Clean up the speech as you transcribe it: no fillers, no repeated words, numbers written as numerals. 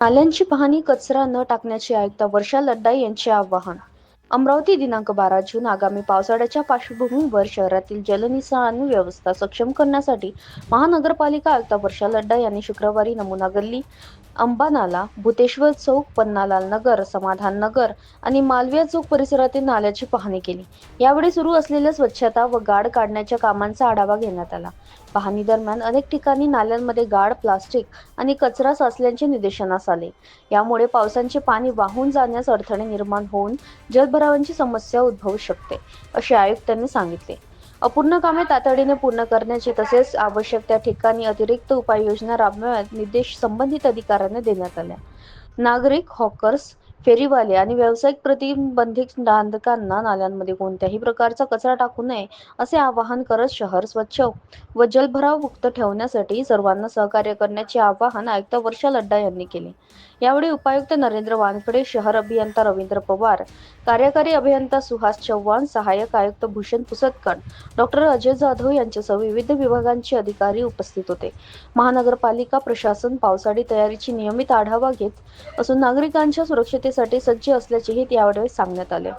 नाल्यांची पाहणी, कचरा न टाकण्याचे आयुक्त वर्षा लड्डा यांचे आवाहन. अमरावती दिनांक 12 जून. आगामी पावसाळ्याच्या पार्श्वभूमीवर शहरातील जलनिसारण व्यवस्था सक्षम करण्यासाठी महानगरपालिका आयुक्त वर्षा लड्डा यांनी शुक्रवारी नमुना गल्ली, अंबानाला, भूतेश्वर चौक, पन्नालाल नगर, समाधान नगर आणि मालवीय चौक परिसरातील नाल्याची पाहणी केली. यावेळी सुरू असलेल्या स्वच्छता व गाळ काढण्याच्या कामांचा आढावा घेण्यात आला. पाहणी दरम्यान अनेक ठिकाणी नाल्यांमध्ये गाळ, प्लास्टिक आणि कचरा साचल्याचे निदर्शनास आले. यामुळे पावसाचे पाणी वाहून जाण्यास अडथळे निर्माण होऊन जलभरावाची समस्या उद्भवू शकते, असे आयुक्तांनी सांगितले. अपूर्ण कामे तातडीने पूर्ण करण्याचे तसेच आवश्यक त्या ठिकाणी अतिरिक्त उपाययोजना राबवण्याचे निर्देश संबंधित अधिकाऱ्यांना देण्यात आले. नागरिक, हॉकर्स, फेरीवाले आणि व्यावसायिक प्रतिबंधित नागरिकांना नाल्यांमध्ये कोणत्याही प्रकारचा कचरा टाकू नये असे आवाहन करत शहर स्वच्छ व जलभराव मुक्त ठेवण्यासाठी सर्वांना सहकार्य करण्याचे आवाहन आयुक्त वर्षा लड्डा यांनी केले. यावेळी उपायुक्त नरेंद्र वानखडे, शहर अभियंता रवींद्र पवार, कार्यकारी अभियंता सुहास चव्हाण, सहाय्यक आयुक्त भूषण पुसदकर, डॉक्टर अजय जाधव यांच्यासह विविध विभागांचे अधिकारी उपस्थित होते. महानगरपालिका प्रशासन पावसाळी तयारीची नियमित आढावा घेत असून नागरिकांच्या सुरक्षिततेसाठी सज्ज असल्याचेही यावेळी सांगण्यात आले.